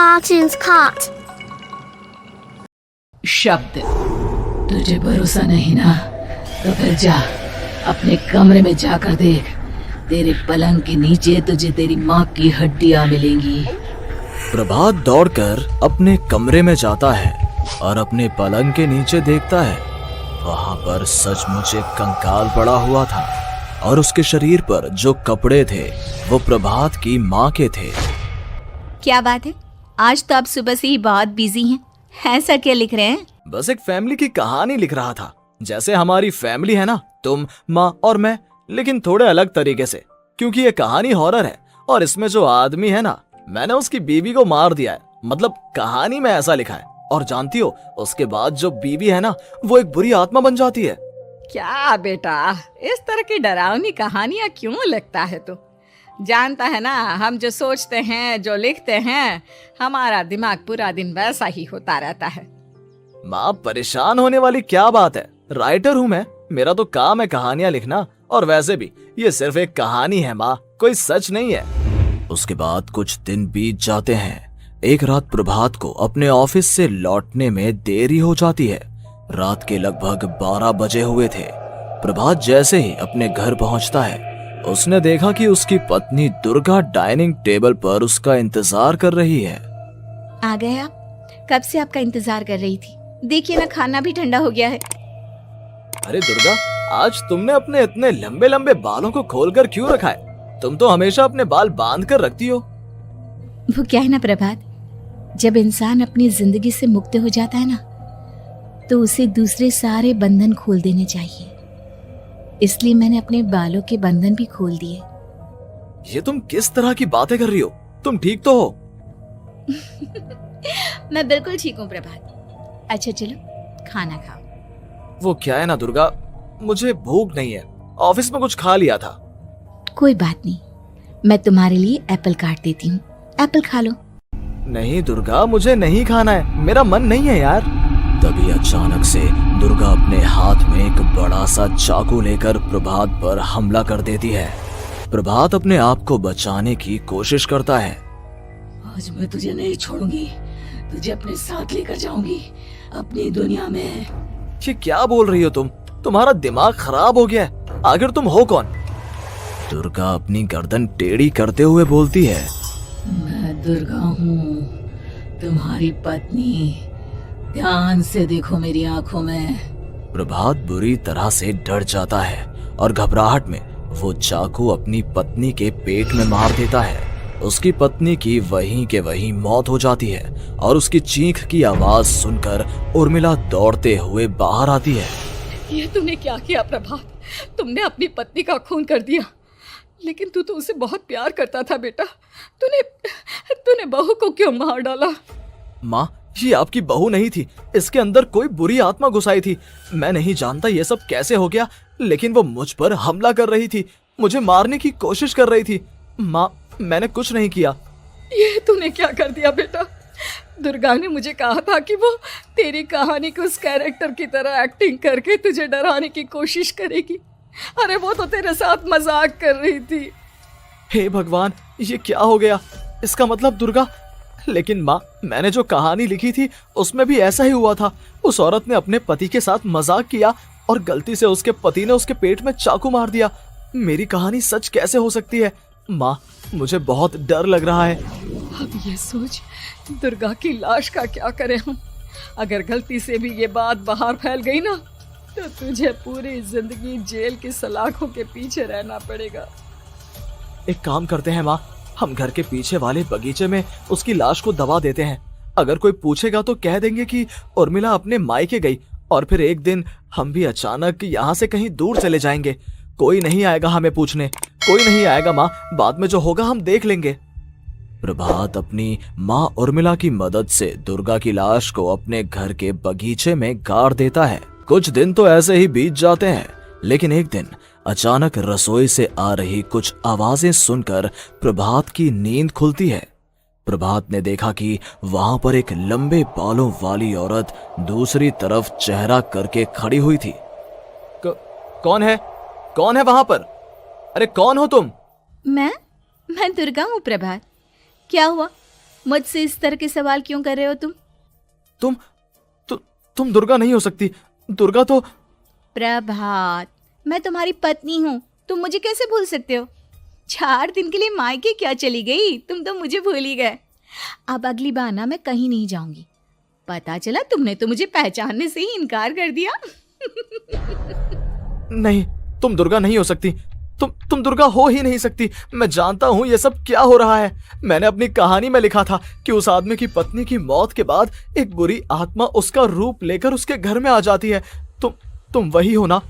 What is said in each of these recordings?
cartoons cut. शब्द, तुझे भरोसा नहीं ना, तो फिर जा अपने कमरे में जाकर देख। तेरे पलंग के नीचे तुझे तेरी माँ की हड्डियाँ मिलेंगी। प्रभात दौड़कर अपने कमरे में जाता है और अपने पलंग के नीचे देखता है। वहां पर सचमुच एक कंकाल पड़ा हुआ था और उसके शरीर पर जो कपड़े थे वो प्रभात की माँ के थे। क्या बात है, आज तो आप सुबह से ही बहुत बिजी हैं। ऐसा क्या लिख रहे हैं? बस एक फैमिली की कहानी लिख रहा था। जैसे हमारी फैमिली है ना, तुम, माँ और मैं, लेकिन थोड़े अलग तरीके से, क्योंकि ये कहानी हॉरर है और इसमें जो आदमी है ना, मैंने उसकी बीवी को मार दिया है। मतलब कहानी में ऐसा लिखा है। और जानती हो, उसके बाद जो बीवी है ना, वो एक बुरी आत्मा बन जाती है। क्या बेटा, इस तरह की डरावनी कहानियां क्यों लिखता है तू? जानता है ना, हम जो सोचते हैं, जो लिखते हैं, हमारा दिमाग पूरा दिन वैसा ही होता रहता है। माँ, परेशान होने वाली क्या बात है? राइटर हूँ मैं, मेरा तो काम है कहानियां लिखना। और वैसे भी ये सिर्फ एक कहानी है माँ, कोई सच नहीं है। उसके बाद कुछ दिन बीत जाते हैं। एक रात प्रभात को अपने ऑफिस से लौटने में देरी हो जाती है। रात के लगभग 12 बजे हुए थे। प्रभात जैसे ही अपने घर पहुंचता है, उसने देखा कि उसकी पत्नी दुर्गा डाइनिंग टेबल पर उसका इंतजार कर रही है। आ गए आप? कब से आपका इंतजार कर रही थी। देखिए ना, खाना भी ठंडा हो गया है। अरे दुर्गा, आज तुमने अपने इतने लंबे लंबे बालों को खोलकर क्यों रखा है? तुम तो हमेशा अपने बाल बांध कर रखती हो। वो क्या है ना प्रभात, जब इंसान अपनी जिंदगी से मुक्त हो जाता है ना, तो उसे दूसरे सारे बंधन खोल देने चाहिए। इसलिए मैंने अपने बालों के बंधन भी खोल दिए। ये तुम किस तरह की बातें कर रही हो? तुम ठीक तो हो? मैं बिल्कुल ठीक हूँ प्रभात। अच्छा चलो खाना खाओ। वो क्या है ना दुर्गा, मुझे भूख नहीं है। ऑफिस में कुछ खा लिया था। कोई बात नहीं, मैं तुम्हारे लिए एप्पल काट देती हूँ, एप्पल खा लो। नहीं दुर्गा, मुझे नहीं खाना है, मेरा मन नहीं है यार। तभी अचानक से दुर्गा अपने हाथ में एक बड़ा सा चाकू लेकर प्रभात पर हमला कर देती है। प्रभात अपने आप को बचाने की कोशिश करता है। आज मैं तुझे नहीं छोड़ूंगी, तुझे अपने साथ लेकर जाऊंगी अपनी दुनिया में। ये क्या बोल रही हो तुम? तुम्हारा दिमाग खराब हो गया है। आखिर तुम हो कौन? दुर्गा अपनी गर्दन टेढ़ी करते हुए बोलती है, मैं दुर्गा हूँ, तुम्हारी पत्नी। ध्यान से देखो मेरी आंखों में। प्रभात बुरी तरह से डर जाता है और घबराहट में वो चाकू अपनी पत्नी के पेट में मार देता है। उसकी पत्नी की वहीं के वहीं मौत हो जाती है और उसकी चीख की आवाज सुनकर उर्मिला दौड़ते हुए बाहर आती है। ये तूने क्या किया प्रभात? तुमने अपनी पत्नी का खून कर दिया। लेकिन तू तो उसे बहुत प्यार करता था बेटा। तूने बहू को क्यों मार डाला? माँ, ये आपकी बहू नहीं थी, इसके अंदर कोई बुरी आत्मा घुसाई थी। मैं नहीं जानता ये सब कैसे हो गया, लेकिन वो मुझ पर हमला कर रही थी, मुझे मारने की कोशिश कर रही थी। माँ, मैंने कुछ नहीं किया। ये तूने क्या कर दिया बेटा? दुर्गा ने मुझे कहा था कि वो तेरी कहानी के उस कैरेक्टर की तरह एक्टिंग करके तुझे डराने की कोशिश करेगी। अरे वो तो तेरे साथ मजाक कर रही थी। हे भगवान, ये क्या हो गया? इसका मतलब दुर्गा। लेकिन माँ, मैंने जो कहानी लिखी थी उसमें भी ऐसा ही हुआ था। उस औरत ने अपने पति के साथ मजाक किया और गलती से उसके पति ने उसके पेट में चाकू मार दिया। मेरी कहानी सच कैसे हो सकती है? माँ, मुझे बहुत डर लग रहा है। अब ये सोच, दुर्गा की लाश का क्या करें हम? अगर गलती से भी ये बात बाहर फैल गई ना, तो तुझे पूरी जिंदगी जेल की सलाखों के पीछे रहना पड़ेगा। एक काम करते हैं माँ, हम घर के पीछे वाले बगीचे में उसकी लाश को दबा देते हैं। अगर कोई पूछेगा तो कह देंगे कि उर्मिला अपने मायके गई और फिर एक दिन हम भी अचानक यहाँ से कहीं दूर चले जाएंगे। कोई नहीं आएगा हमें पूछने, कोई नहीं आएगा माँ, बाद में जो होगा हम देख लेंगे। प्रभात अपनी माँ उर्मिला की मदद से दुर्गा की लाश को अपने घर के बगीचे में गाड़ देता है। कुछ दिन तो ऐसे ही बीत जाते हैं, लेकिन एक दिन अचानक रसोई से आ रही कुछ आवाजें सुनकर प्रभात की नींद खुलती है। प्रभात ने देखा कि वहां पर एक लंबे बालों वाली औरत दूसरी तरफ चेहरा करके खड़ी हुई थी। कौन है? कौन है वहां पर? अरे कौन हो तुम? मैं दुर्गा हूँ प्रभात। क्या हुआ? मुझसे इस तरह के सवाल क्यों कर रहे हो तुम? तुम दुर्गा नहीं हो सकती। दुर्गा तो प्रभात, मैं तुम्हारी पत्नी हूँ, तुम मुझे कैसे भूल सकते हो? 4 दिन के लिए मायके क्या चली गई, तुम तो मुझे भूल ही गए। अब अगली बार ना मैं कहीं नहीं जाऊंगी। पता चला तुमने तो मुझे पहचानने से ही इनकार कर दिया। नहीं, तुम दुर्गा नहीं हो सकती। तुम दुर्गा हो ही नहीं सकती। मैं जानता हूँ ये सब क्या हो रहा है। मैंने अपनी कहानी में लिखा था कि उस आदमी की पत्नी की मौत के बाद एक बुरी आत्मा उसका रूप लेकर उसके घर में आ जाती है। तुम वही हो ना?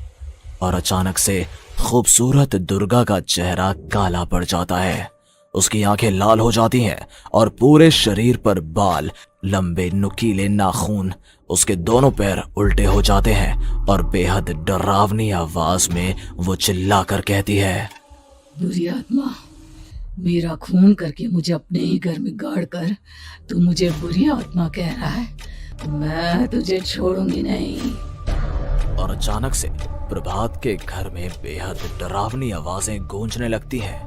और अचानक से खूबसूरत दुर्गा का चेहरा काला पड़ जाता है। उसकी आंखें लाल हो जाती हैं और पूरे शरीर पर बाल, लंबे नुकीले नाखून, उसके दोनों पैर उल्टे हो जाते हैं और बेहद डरावनी आवाज में वो चिल्लाकर कहती है, बुरी आत्मा, मेरा खून करके मुझे अपने ही घर में गाड़ कर तू मुझे बुरी आत्मा कह रहा है? मैं तुझे छोड़ूंगी नहीं। और अचानक से प्रभात के घर में बेहद डरावनी आवाजें गूंजने लगती हैं।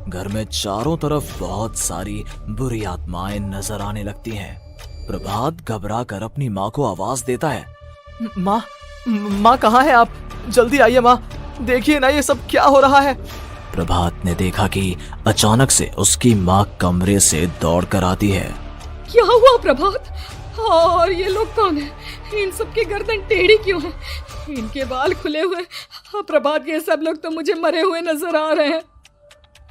घर में चारों तरफ बहुत सारी बुरी आत्माएं नजर आने लगती हैं। प्रभात घबरा कर अपनी माँ को आवाज देता है, माँ कहाँ है आप? जल्दी आइए माँ, देखिए ना ये सब क्या हो रहा है। प्रभात ने देखा कि अचानक से उसकी माँ कमरे से दौड़ कर आती है। क्या हुआ प्रभात? और ये लोग कौन है? इन सब की गर्दन टेढ़ी क्यों है? इनके बाल खुले हुए। हाँ प्रभात, ये सब लोग तो मुझे मरे हुए नजर आ रहे हैं।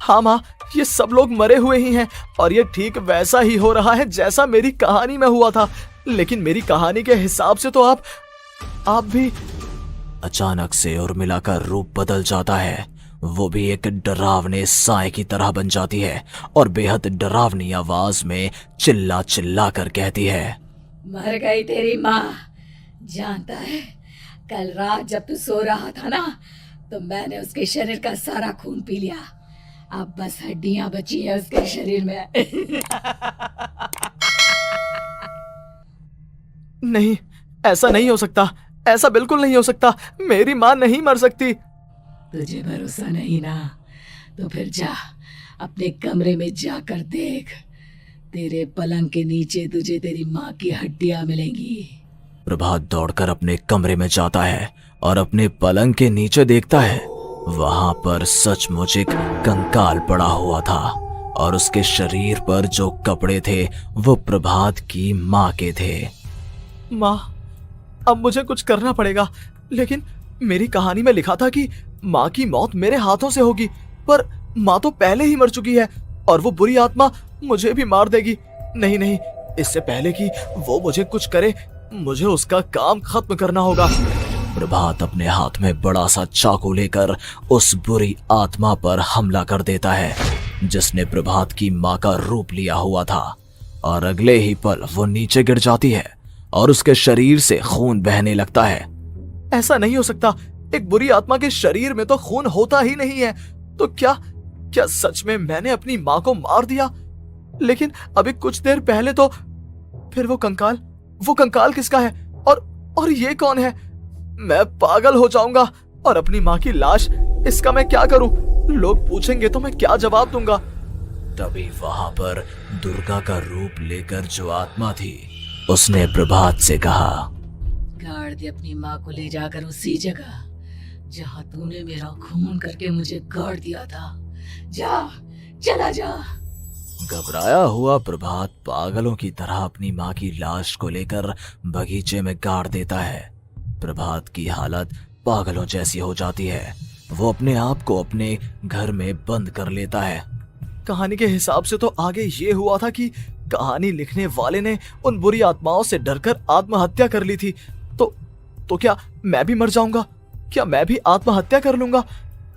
हाँ माँ, ये सब लोग मरे हुए ही हैं और ये ठीक वैसा ही हो रहा है जैसा मेरी कहानी में हुआ था। लेकिन मेरी कहानी के हिसाब से तो आप भी। अचानक से उर्मिला का रूप बदल जाता है। वो भी एक डरावने साए की तरह बन जाती है और बेहद डरावनी आवाज में चिल्ला चिल्ला कर कहती है, मर गई तेरी माँ। जानता है, कल रात जब तू सो रहा था ना, तो मैंने उसके शरीर का सारा खून पी लिया। अब बस हड्डियां बची है उसके शरीर में। नहीं, ऐसा नहीं हो सकता। ऐसा बिल्कुल नहीं हो सकता। मेरी माँ नहीं मर सकती। तुझे भरोसा नहीं ना? तो फिर जा, अपने कमरे में जाकर देख। तेरे पलंग के नीचे तुझे तेरी माँ की हड्डियां मिलेंगी। प्रभात दौड़कर अपने कमरे में जाता है और अपने पलंग के नीचे देखता है। वहां पर सचमुच एक कंकाल पड़ा हुआ था और उसके शरीर पर जो कपड़े थे वो प्रभात की माँ के थे। माँ, अब मुझे कुछ करना पड़ेगा। लेकिन मेरी कहानी में लिखा था कि माँ की मौत मेरे हाथों से होगी, पर माँ तो पहले ही मर चुकी है और वो बुरी आत्मा मुझे भी मार देगी। नहीं, इससे पहले कि वो मुझे कुछ करे, मुझे उसका काम खत्म करना होगा। प्रभात अपने हाथ में बड़ा सा चाकू लेकर उस बुरी आत्मा पर हमला कर देता है जिसने प्रभात की माँ का रूप लिया हुआ था, और अगले ही पल वो नीचे गिर जाती है और उसके शरीर से खून बहने लगता है। ऐसा नहीं हो सकता। एक बुरी आत्मा के शरीर में तो खून होता ही नहीं है। तो क्या सच में मैंने अपनी माँ को मार दिया? लेकिन अभी कुछ देर पहले तो फिर वो कंकाल किसका है? और ये कौन है? मैं पागल हो जाऊंगा। और अपनी माँ की लाश, इसका मैं क्या करूं? लोग पूछेंगे तो मैं क्या जवाब दूंगा? तभी वहां पर दुर्गा का रूप लेकर जो आत्मा थी उसने प्रभात से कहा, गाड़ दे अपनी माँ को ले जाकर उसी जगह जहाँ तूने मेरा खून करके मुझे गाड़ दिया था। चला जा। घबराया हुआ प्रभात पागलों की तरह अपनी माँ की लाश को लेकर बगीचे में गाड़ देता है। प्रभात की हालत पागलों जैसी हो जाती है। वो अपने आप को अपने घर में बंद कर लेता है। कहानी के हिसाब से तो आगे ये हुआ था कि कहानी लिखने वाले ने उन बुरी आत्माओं से डरकर आत्महत्या कर ली थी। तो क्या मैं भी मर जाऊंगा? क्या मैं भी आत्महत्या कर लूंगा?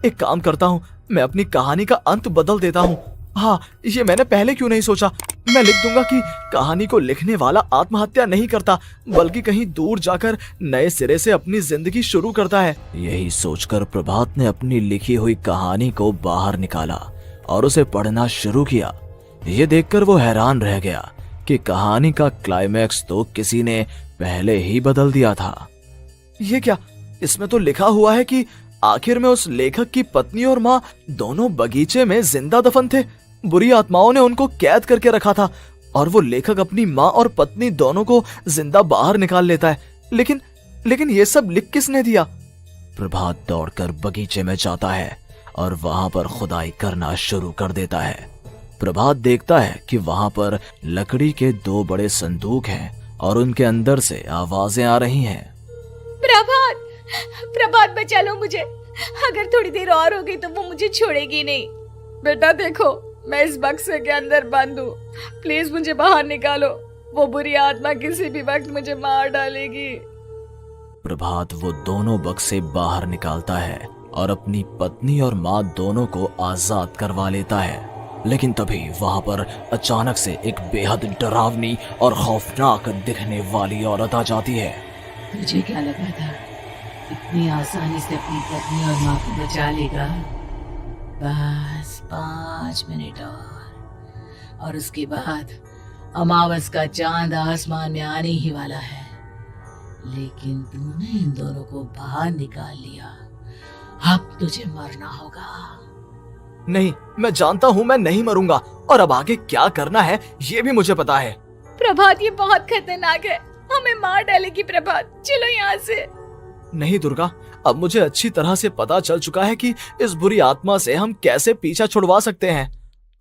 एक काम करता हूँ, मैं अपनी कहानी का अंत बदल देता हूँ। हाँ, ये मैंने पहले क्यों नहीं सोचा। मैं लिख दूंगा कि कहानी को लिखने वाला आत्महत्या नहीं करता, बल्कि कहीं दूर जाकर नए सिरे से अपनी जिंदगी शुरू करता है। यही सोचकर प्रभात ने अपनी लिखी हुई कहानी को बाहर निकाला और उसे पढ़ना शुरू किया। ये देखकर वो हैरान रह गया कि कहानी का क्लाइमैक्स तो किसी ने पहले ही बदल दिया था। ये क्या? इसमें तो लिखा हुआ है कि आखिर में उस लेखक की पत्नी और माँ दोनों बगीचे में जिंदा दफन थे। बुरी आत्माओं ने उनको कैद करके रखा था और वो लेखक अपनी माँ और पत्नी दोनों को जिंदा बाहर निकाल लेता है। लेकिन ये सब लिख किसने दिया? प्रभात दौड़कर बगीचे में जाता है और वहां पर खुदाई करना शुरू कर देता है। प्रभात देखता है कि वहां पर लकड़ी के 2 बड़े संदूक हैं और उनके अंदर से आवाजें आ रही हैं। प्रभात बचा लो मुझे, अगर थोड़ी देर और हो गई तो वो मुझे छोड़ेगी नहीं। बेटा देखो, मैं इस बक्से के अंदर बंद हूँ, प्लीज मुझे बाहर निकालो, वो बुरी आत्मा किसी भी वक्त मुझे मार डालेगी। प्रभात वो दोनों बक्से बाहर निकालता है और अपनी पत्नी और माँ दोनों को आजाद करवा लेता है। लेकिन तभी वहां पर अचानक से एक बेहद डरावनी और खौफनाक दिखने वाली औरत आ जाती है। तुझे क्या लगा था इतनी आसानी से अपनी पत्नी और माँ को बचा लेगा? बस 5 मिनट और उसके बाद अमावस का चांद आसमान में आने ही वाला है। लेकिन तूने इन दोनों को बाहर निकाल लिया, अब तुझे मरना होगा। नहीं, मैं जानता हूँ मैं नहीं मरूंगा, और अब आगे क्या करना है ये भी मुझे पता है। प्रभात ये बहुत खतरनाक है, हमें मार डालेगी प्रभात, चलो यहाँ से। नहीं दुर्गा, अब मुझे अच्छी तरह से पता चल चुका है कि इस बुरी आत्मा से हम कैसे पीछा छुड़वा सकते हैं।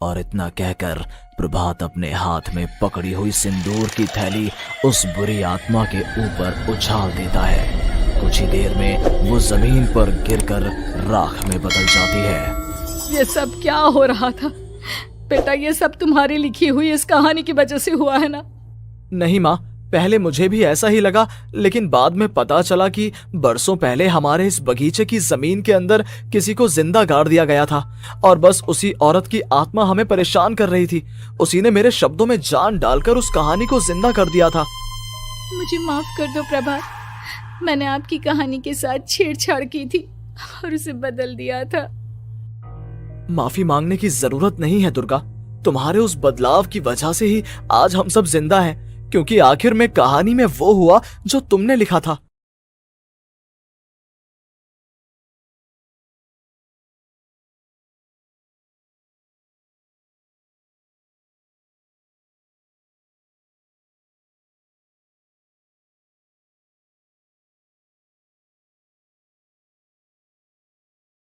और इतना कहकर प्रभात अपने हाथ में पकड़ी हुई सिंदूर की थैली उस बुरी आत्मा के ऊपर उछाल देता है। कुछ ही देर में वो जमीन पर गिरकर राख में बदल जाती है। ये सब क्या हो रहा था बेटा? ये सब तुम्हारी लिखी हुई इस कहानी की वजह से हुआ है ना? नहीं माँ, पहले मुझे भी ऐसा ही लगा, लेकिन बाद में पता चला कि बरसों पहले हमारे इस बगीचे की जमीन के अंदर किसी को जिंदा गाड़ दिया गया था और बस उसी औरत की आत्मा हमें परेशान कर रही थी। उसी ने मेरे शब्दों में जान डालकर उस कहानी को जिंदा कर दिया था। मुझे माफ कर दो प्रभात, मैंने आपकी कहानी के साथ छेड़छाड़ की थी और उसे बदल दिया था। माफी मांगने की जरूरत नहीं है दुर्गा, तुम्हारे उस बदलाव की वजह से ही आज हम सब जिंदा हैं, क्योंकि आखिर में कहानी में वो हुआ जो तुमने लिखा था।